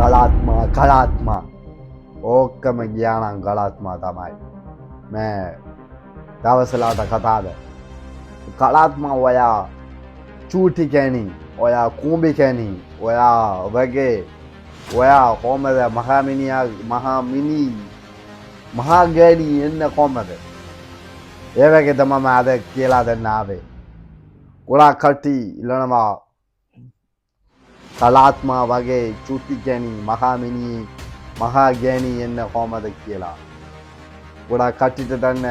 කලාත්මා ඕක්කම ගියානම් කලාත්මා තමයි මේ දවසලාට කතාද කලාත්මා ඔයා චූටි කැනි ඔයා කූඹි කැනි ඔයා වගේ ඔයා කොමද මහමිනියා මහමිනි මහාගෑනී එන්න කොමද ඒවගේ තමම අද කියලා දෙන්න ආවේ ගොඩා කට්ටි ඉල්ලනවා කලාත්මා වගේ චුටි ගැනී මහාමිනී මහාගෑනී එන්න කොමද කියලා ගොඩා කට්ටිට දන්න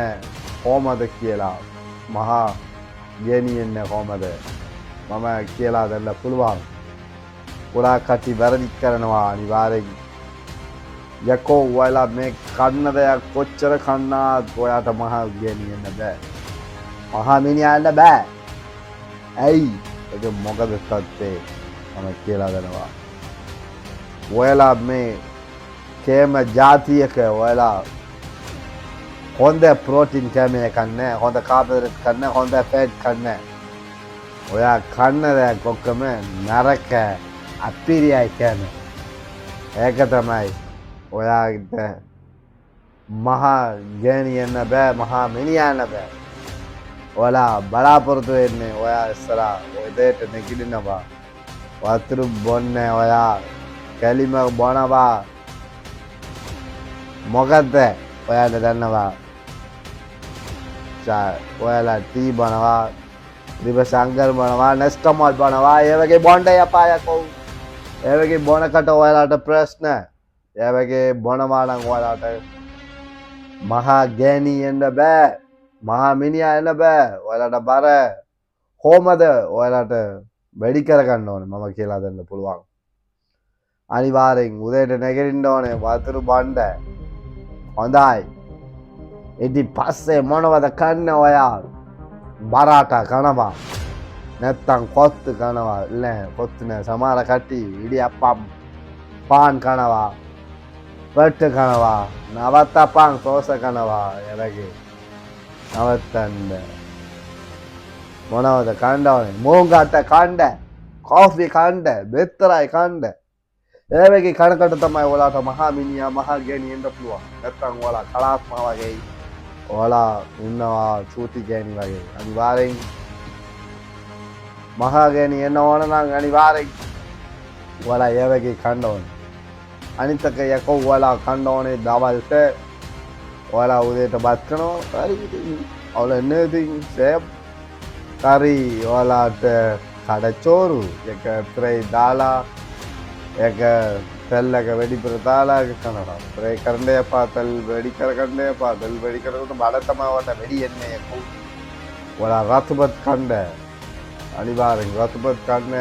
කොමද කියලා මහා ගෑනී එන්න කොමද මම කියලා දෙන්න පුළුවන් ගොඩා කට්ටි වැරදි කරනවා අනිවාර්යෙන් යකෝ ඔයාලා මේ කන්න දෙයක් කොච්චර කන්නාත් ඔයාට මහා ගෑනී එන්න බෑ මහාමිනියා එන්න බෑ ඇයි ඒක මොකද සත්‍යේ මම කියලා දෙනවා ඔයාලා මේ කෑම ජාතියක ඔයාලා හොඳ ප්‍රෝටීන් කෑමයක් කන්නේ හොඳ කාබෝහයිඩ්‍රේට් කන්නේ හොඳ ෆැට් කන්නේ ඔයා කන්න දෙයක් ඔක්කොම නරක අපිරියයි කෑම ඒක තමයි ඔයාට මහා ගෑණි එන්න බෑ මහා මිනිහා එන්න බෑ ඔයාලා බලාපොරොත්තු වෙන්නේ ඔයා ඉස්සරහා ඔය දෙයට නැගිටිනවා වතුර බොන්නේ ඔයා කැලිම බොනවා මොකද්ද ඔයාලා දන්නවා ඔයාලා ටී බොනවා දිවසංගල් බොනවා නෙස්ටමල් බොනවා ඒ වගේ බොන්න යපා යකෝ ඒ වගේ බොනකට ඔයාලාට ප්‍රශ්න ඒ වගේ බොනවා නම් ඔයාලාට මහා ගෑණි එන්න බෑ මහා මිනිහා එන්න බෑ ඔයාලට බර කොහමද ඔයාලට වැඩි කරගන්න ඕනේ මම කියලා දෙන්න පුළුවන් අනිවාර්යෙන් උදේට නැගිටින්න ඕනේ වතුර බොන්න හොඳයි ඉතින් පස්සේ මොනවද කන්න ඔයා බරාටා කනවා නැත්තම් කොත්තු කනවා නෑ කොත්තු නෑ සමහර කට්ටිය ඉඩියප්පම් පාන් කනවා පට්ට කනවා නවත්තපන් සෝස කනවා එවගේ නවත්තන්න මොනවද කන්න ඕනේ මෝංගට කන්න කොෆි කන්න බෙත්තරයි කන්න ඒ වගේ කනකට තමයි ඔයාලට මහා මිනිහා මහා ගෑණි එන්න පුළුවන් නැත්තම් ඔයාලා කලාත්මා වගේ ඔයාලා ඉන්නවා චූටි ගෑණි වගේ අනිවාර්යෙන් මහා ගෑණි එන්න ඕන නම් අනිවාර්යෙන් ඔයාලා ඒ වගේ කන්න ඕනේ අනිත් එක යකෝ ඔයාලා කන්න ඕනේ දවල්ට ඔයාලා උදේට බත් කනවා හරි ඉතින් all anything same curry ඔයාලාට කඩචෝරු එක ත්‍රේ දාලා එක තෙල්ලක වැඩිපුර දාලා කනවා ත්‍රේ කරන්න එපා තෙල් වැඩි කරගන්න එපා තෙල් වැඩි කරනකොට බඩ තමයි වට වැඩි එන්නේ යකෝ ඔයාලා රතුපත් කන්න අනිවාර්යෙන් රතුපත් කන්න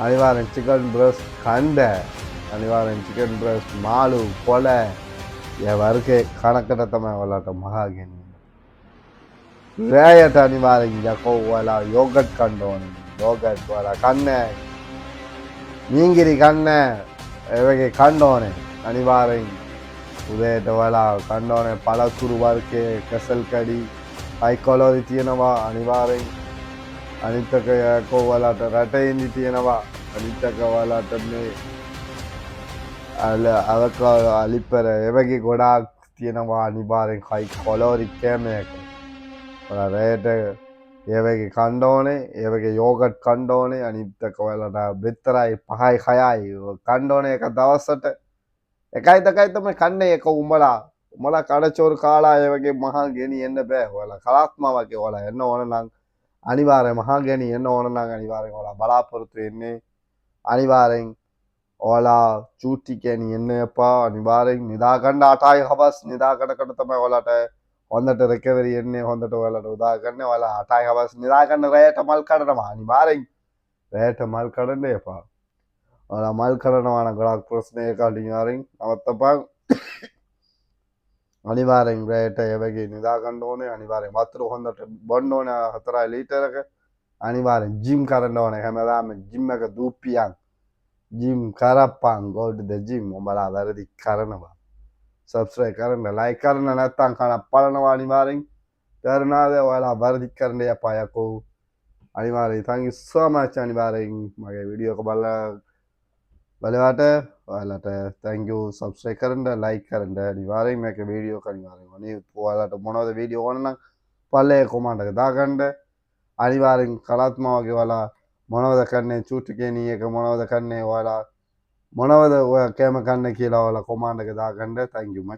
අනිවාර්යෙන් චිකන් බ්‍රෙස්ට් කන්න අනිවාර්යෙන් චිකන් බ්‍රෙස්ට් මාළු කොළ ඒ වර්ගේ කනකට තමයි ඔයාලට මහා ගෑණි රෑයට අනිවාර්යෙන් යකෝ ඔයාලා යෝගට් කන්න ඕනේ යෝගට් ඔයාලා කන්න මීන්ගිරි කන්න ඒ වගේ කන්න ඕනේ අනිවාර්යෙන් උදේට ඔයාලා කන්න ඕනේ පළතුරු වර්ගයේ කැසල් කඩි හයි කැලෝරි තියෙනවා අනිවාර්යෙන් අනිත් එක යකෝ ඔයාලට රටේ ඉඳි තියෙනවා අනිත් එක ඔයාලට මේ අවකාඩෝ අලිපර ඒ වගේ ගොඩාක් තියෙනවා අනිවාර්යෙන් හයි කැලෝරි කෑම එක ඔයාලා රෑට ඒ වගේ කන්න ඕනේ ඒ වගේ යෝගට් කන්න ඕනේ අනිත් එක ඔයාලට බෙත්තරයි 5යි 6යි කන්න ඕනේ එක දවසට එකයි දෙකයි තමයි කන්නේ එක උඹලා කඩචෝරු කාලා ඒ වගේ මහා ගෑණි එන්න බෑ ඔයාලා කලාත්මා වගේ ඔයාලා එන්න ඕන නම් අනිවාර්යෙන් මහා ගෑණි එන්න ඕන නම් අනිවාර්යෙන් ඔයාලා බලාපොරොත්තු වෙන්නේ අනිවාර්යෙන් ඔයාලා චූටි ගෑණි එන්න එපා අනිවාර්යෙන් නිදා ගන්න 8යි හවස් නිදා ගන්නකට තමයි ඔයාලට හොඳට රිකවරි එන්නේ හොඳට ඔයාලට උදා ගන්න ඔයාලා 8යි හවස් නිදා ගන්න රැයට මල් කඩනවා අනිවාර්යෙන් රැයට මල් කඩන්න එපා ඔයාලා මල් කඩනවා නම් ගොඩක් ප්‍රශ්න ඒක අනිවාර්යෙන් නවත්තපන් අනිවාර්යෙන් රැයට ඒ වගේ නිදා ගන්න ඕනේ අනිවාර්යෙන් වතුර හොඳට බොන්න ඕනේ 4 ලීටරක අනිවාර්යෙන් ජිම් කරන්න ඕනේ හැමදාම ජිම් එක දූපියන් ජිම් කරපන් go to the gym උඹලා වැරදි කරනවා subscribe කරන්න like කරන්න නැත්නම් කන බලනවා අනිවාර්යෙන් තේරුණාද ඔයාලා වැරදි කරන්න එපා යකෝ අනිවාර්යෙන් thank you so much අනිවාර්යෙන් මගේ වීඩියෝ එක බලලා බලවට ඔයාලට තැංකු සබස්ක්‍රයිබ් කරන්න ලයික් කරන්න අනිවාර්යෙන් මේක වීඩියෝ එක අනිවාර්යෙන් අනේ ඔයාලට මොනවද වීඩියෝ ඕන නම් පල්ලේ කොමන්ට් එක දාගන්න අනිවාර්යෙන් කලාත්මා වගේ ඔයාලා මොනවද කන්නේ චූටි ගේනී එක මොනවද කන්නේ ඔයාලා මොනවද ඔයා කැම කන්නේ කියලා ඔයාලා කොමන්ට් එක දාගන්න thank you much